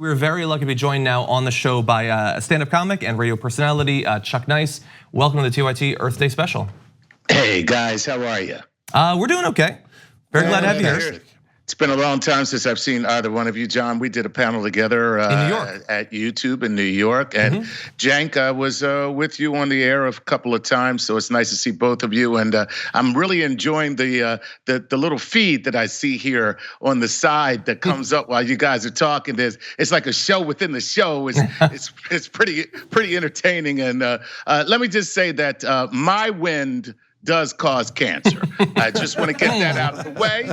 We're very lucky to be joined now on the show by a stand-up comic and radio personality, Chuck Nice. Welcome to the TYT Earth Day special. Hey guys, how are you? We're doing okay. Very glad to have you here. It's been a long time since I've seen either one of you, John. We did a panel together in New York. At YouTube in New York, and Cenk was with you on the air a couple of times, so it's nice to see both of you. And I'm really enjoying the little feed that I see here on the side that comes up while you guys are talking. It's like a show within the show. It's pretty entertaining. And let me just say that my wind does cause cancer. I just want to get that out of the way.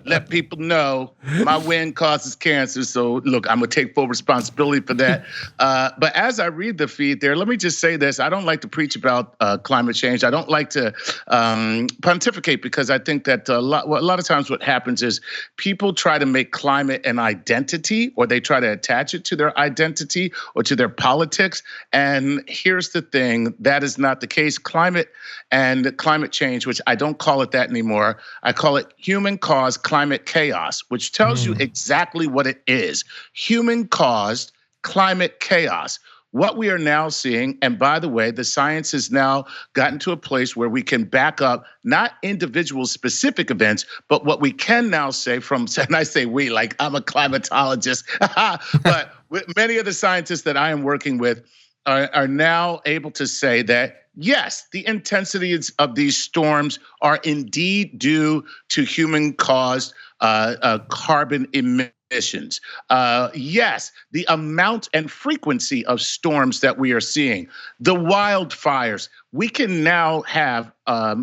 Let people know my wind causes cancer. So look, I'm gonna take full responsibility for that. But as I read the feed there, let me just say this. I don't like to preach about climate change. I don't like to pontificate, because I think that a lot of times what happens is people try to make climate an identity, or they try to attach it to their identity or to their politics. And here's the thing, that is not the case. Climate change, which I don't call it that anymore. I call it human-caused climate chaos, which tells you exactly what it is. Human-caused climate chaos. What we are now seeing, and by the way, the science has now gotten to a place where we can back up not individual specific events, but what we can now say from, and I say we, like I'm a climatologist, but many of the scientists that I am working with are now able to say that, yes, the intensities of these storms are indeed due to human-caused carbon emissions. Yes, the amount and frequency of storms that we are seeing, the wildfires, we can now have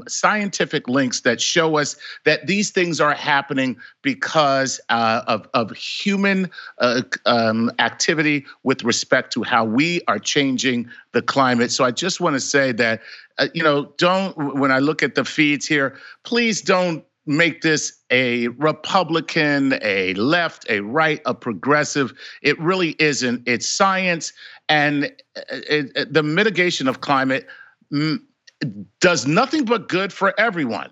scientific links that show us that these things are happening because of human activity with respect to how we are changing the climate. So I just want to say that, when I look at the feeds here, please don't make this a Republican, a left, a right, a progressive. It really isn't. It's science, and the mitigation of climate does nothing but good for everyone.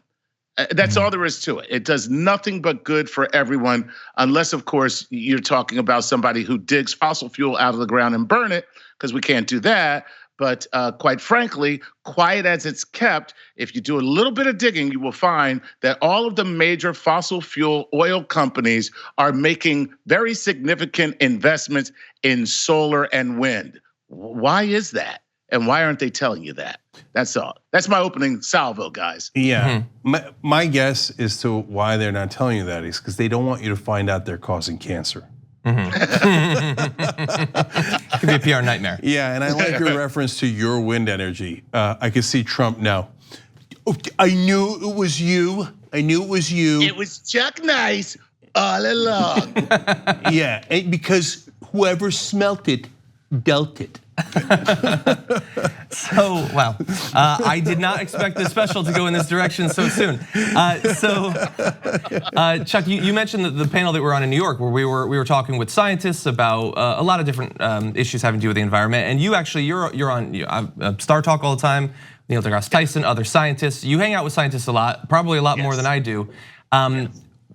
That's all there is to it. It does nothing but good for everyone, unless, of course, you're talking about somebody who digs fossil fuel out of the ground and burn it, because we can't do that. But quite frankly, quiet as it's kept, if you do a little bit of digging, you will find that all of the major fossil fuel oil companies are making very significant investments in solar and wind. Why is that? And why aren't they telling you that? That's all. That's my opening salvo, guys. Yeah, my guess as to why they're not telling you that is because they don't want you to find out they're causing cancer. It could be a PR nightmare. Yeah, and I like your reference to your wind energy. I can see Trump now. I knew it was you. I knew it was you. It was Chuck Nice all along. Yeah, because whoever smelt it, dealt it. So, wow. I did not expect this special to go in this direction so soon. Chuck, you mentioned the panel that we were on in New York, where we were talking with scientists about a lot of different issues having to do with the environment. And you actually, you're on Star Talk all the time, Neil deGrasse Tyson, other scientists. You hang out with scientists a lot, probably a lot more than I do.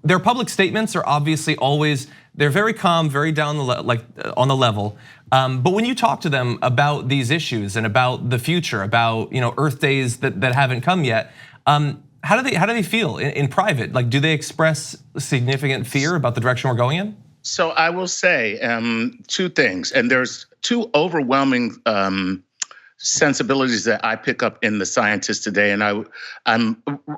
Their public statements are obviously always, they're very calm, very down on the level. But when you talk to them about these issues and about the future, about Earth days that haven't come yet, how do they feel in private? Like, do they express significant fear about the direction we're going in? So I will say two things, and there's two overwhelming sensibilities that I pick up in the scientists today. And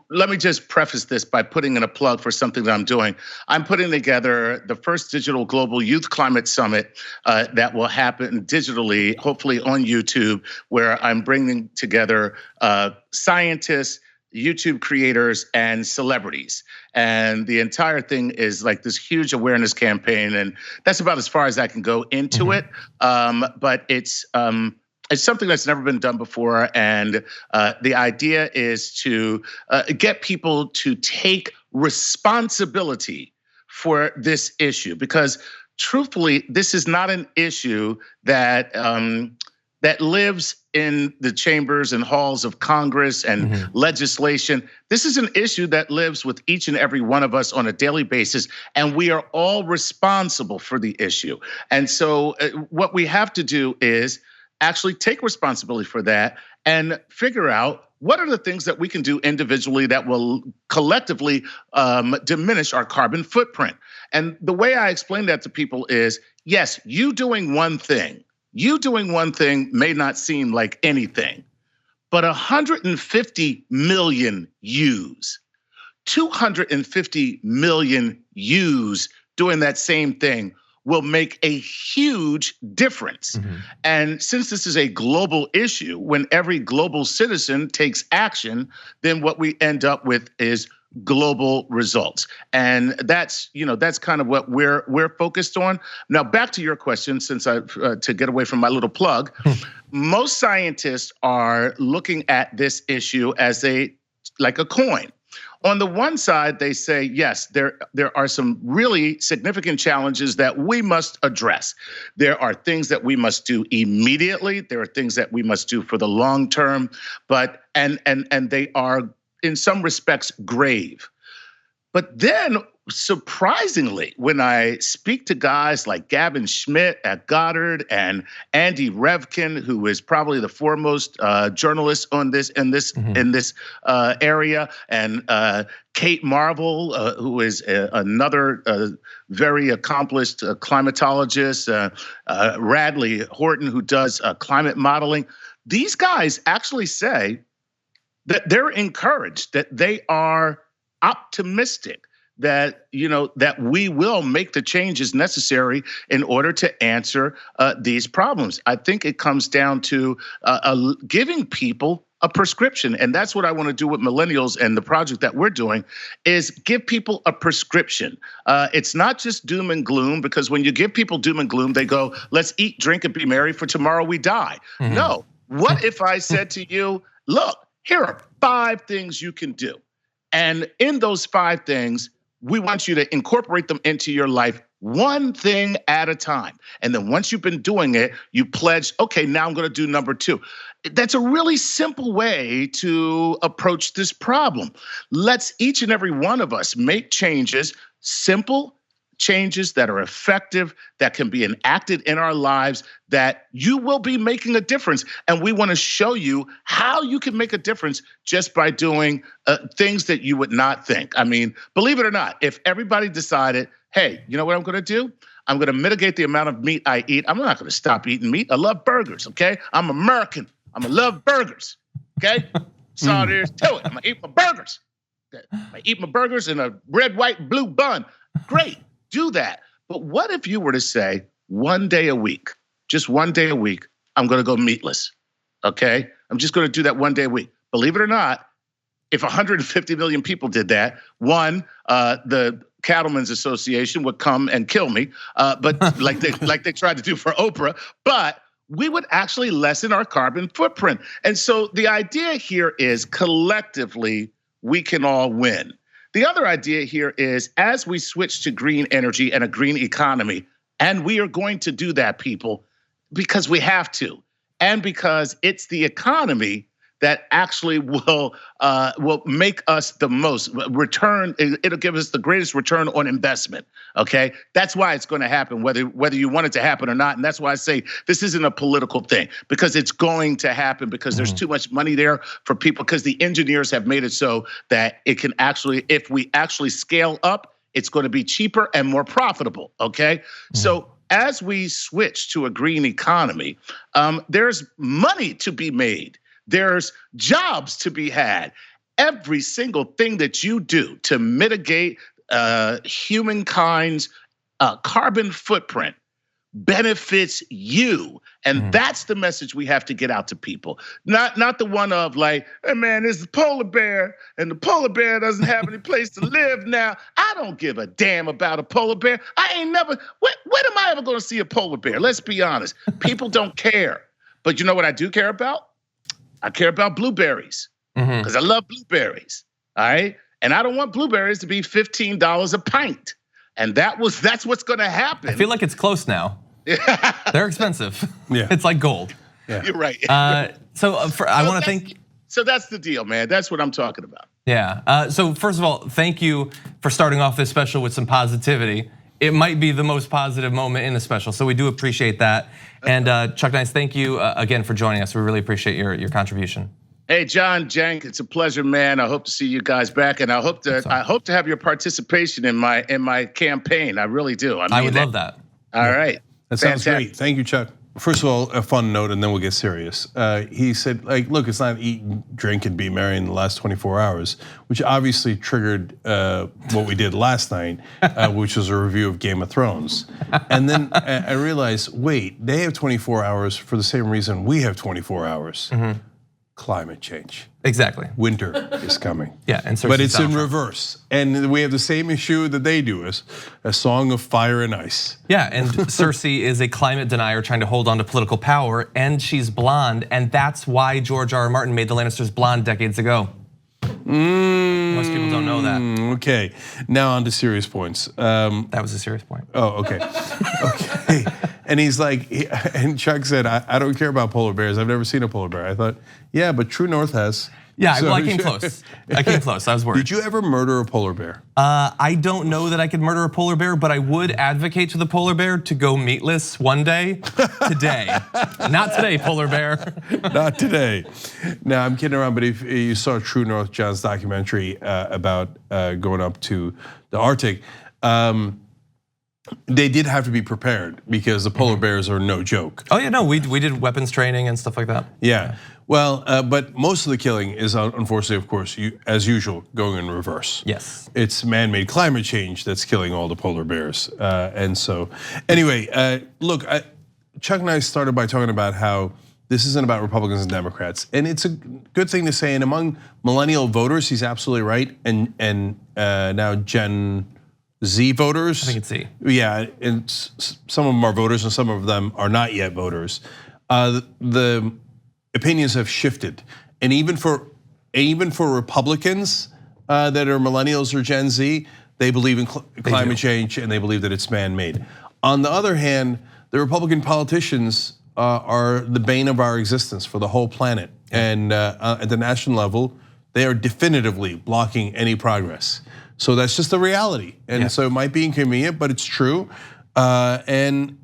let me just preface this by putting in a plug for something that I'm doing. I'm putting together the first digital global youth climate summit that will happen digitally, hopefully on YouTube, where I'm bringing together scientists, YouTube creators, and celebrities. And the entire thing is like this huge awareness campaign. And that's about as far as I can go into it. But it's something that's never been done before, and the idea is to get people to take responsibility for this issue, because truthfully, this is not an issue that that lives in the chambers and halls of Congress and legislation. This is an issue that lives with each and every one of us on a daily basis, and we are all responsible for the issue. And so what we have to do is actually take responsibility for that and figure out what are the things that we can do individually that will collectively diminish our carbon footprint. And the way I explain that to people is, yes, you doing one thing may not seem like anything, but 150 million yous, 250 million yous doing that same thing will make a huge difference. And since this is a global issue, when every global citizen takes action, then what we end up with is global results. And that's kind of what we're focused on. Now, back to your question, since to get away from my little plug, most scientists are looking at this issue as like a coin. On the one side, they say, yes, there are some really significant challenges that we must address. There are things that we must do immediately. There are things that we must do for the long term, but and they are in some respects grave. But then, surprisingly, when I speak to guys like Gavin Schmidt at Goddard and Andy Revkin, who is probably the foremost journalist on this in this area, and Kate Marvel, who is another very accomplished climatologist, Radley Horton, who does climate modeling, these guys actually say that they're encouraged, that they are optimistic that that we will make the changes necessary in order to answer these problems. I think it comes down to giving people a prescription, and that's what I want to do with millennials. And the project that we're doing is give people a prescription. It's not just doom and gloom, because when you give people doom and gloom, they go, "Let's eat, drink, and be merry, for tomorrow we die." No. What if I said to you, "Look, here are 5 things you can do. And in those 5 things, we want you to incorporate them into your life one thing at a time. And then once you've been doing it, you pledge, okay, now I'm going to do number 2. That's a really simple way to approach this problem. Let's each and every one of us make changes, simple changes that are effective, that can be enacted in our lives, that you will be making a difference. And we want to show you how you can make a difference just by doing things that you would not think. I mean, believe it or not, if everybody decided, hey, you know what I'm going to do? I'm going to mitigate the amount of meat I eat. I'm not going to stop eating meat. I love burgers, okay? I'm American. I'm going to love burgers, okay? That's all there is to it. I'm going to eat my burgers. I eat my burgers in a red, white, blue bun. Great. Do that. But what if you were to say one day a week, just one day a week, I'm going to go meatless, okay? I'm just going to do that one day a week. Believe it or not, if 150 million people did that, the Cattlemen's Association would come and kill me, but like they tried to do for Oprah, but we would actually lessen our carbon footprint. And so the idea here is collectively, we can all win. The other idea here is, as we switch to green energy and a green economy, and we are going to do that, people, because we have to, and because it's the economy that actually will make us the most return. It'll give us the greatest return on investment. Okay, that's why it's going to happen, whether you want it to happen or not. And that's why I say this isn't a political thing, because it's going to happen, because there's too much money there for people, because the engineers have made it so that it can actually, if we actually scale up, it's going to be cheaper and more profitable. Okay, so as we switch to a green economy, there's money to be made. There's jobs to be had. Every single thing that you do to mitigate humankind's carbon footprint benefits you. And that's the message we have to get out to people. Not the one of like, hey man, there's a polar bear and the polar bear doesn't have any place to live now. I don't give a damn about a polar bear. I ain't never, when am I ever gonna see a polar bear? Let's be honest. People don't care. But you know what I do care about? I care about blueberries, because I love blueberries, all right? And I don't want blueberries to be $15 a pint. And that's what's gonna happen. I feel like it's close now. They're expensive. Yeah. It's like gold. You're right. So I want to thank. So that's the deal, man. That's what I'm talking about. Yeah. So first of all, thank you for starting off this special with some positivity. It might be the most positive moment in the special, so we do appreciate that. And Chuck Nice, thank you again for joining us. We really appreciate your contribution. Hey, John, Cenk, it's a pleasure, man. I hope to see you guys back, and I hope to have your participation in my campaign. I really do. I would love that. All right. That sounds great. Thank you, Chuck. First of all, a fun note, and then we'll get serious. He said, like, look, it's not eat, drink, and be merry in the last 24 hours, which obviously triggered what we did last night, which was a review of Game of Thrones. And then I realized, wait, they have 24 hours for the same reason we have 24 hours. Climate change. Exactly. Winter is coming. Yeah, and but it's in reverse, and we have the same issue that they do, is a song of fire and ice. Yeah, and Cersei is a climate denier trying to hold on to political power, and she's blonde, and that's why George R.R. Martin made the Lannisters blonde decades ago. Most people don't know that. Okay, now on to serious points. That was a serious point. Oh, okay. Okay. And he's like, and Chuck said, I don't care about polar bears. I've never seen a polar bear. I thought, yeah, but True North has. Yeah, well, I came close. I came close. I was worried. Did you ever murder a polar bear? I don't know that I could murder a polar bear, but I would advocate to the polar bear to go meatless one day. Today, not today, polar bear. Not today. No, I'm kidding around. But if you saw True North, John's documentary about going up to the Arctic, they did have to be prepared because the polar bears are no joke. Oh yeah, no, we did weapons training and stuff like that. Yeah, well, but most of the killing is unfortunately, of course, as usual, going in reverse. Yes, it's man-made climate change that's killing all the polar bears. And so, anyway, look, Chuck and I started by talking about how this isn't about Republicans and Democrats, and it's a good thing to say. And among millennial voters, he's absolutely right. And now Gen Z voters. I think it's Z. Yeah, and some of them are voters and some of them are not yet voters. The opinions have shifted, and even for Republicans that are millennials or Gen Z, they believe in climate change and they believe that it's man-made. On the other hand, the Republican politicians are the bane of our existence for the whole planet, and at the national level, they are definitively blocking any progress. So that's just the reality, and so it might be inconvenient, but it's true. And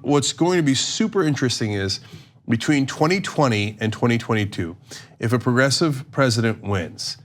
what's going to be super interesting is between 2020 and 2022, if a progressive president wins,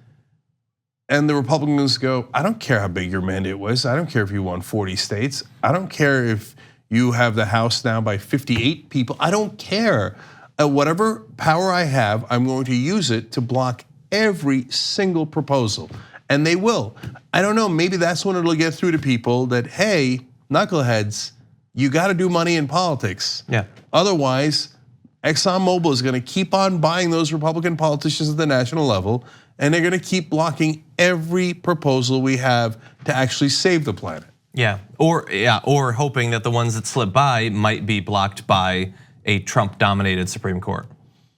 and the Republicans go, I don't care how big your mandate was, I don't care if you won 40 states, I don't care if you have the House now by 58 people, I don't care. Whatever power I have, I'm going to use it to block every single proposal. And they will. I don't know, maybe that's when it'll get through to people that, hey, knuckleheads, you gotta do money in politics. Yeah. Otherwise, ExxonMobil is gonna keep on buying those Republican politicians at the national level, and they're gonna keep blocking every proposal we have to actually save the planet. Yeah, or hoping that the ones that slip by might be blocked by a Trump-dominated Supreme Court.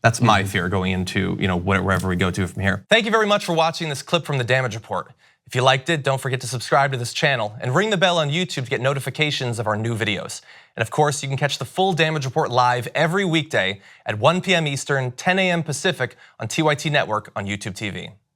That's my fear going into wherever we go to from here. Thank you very much for watching this clip from the Damage Report. If you liked it, don't forget to subscribe to this channel and ring the bell on YouTube to get notifications of our new videos. And of course, you can catch the full Damage Report live every weekday at 1 p.m. Eastern, 10 a.m. Pacific on TYT Network on YouTube TV.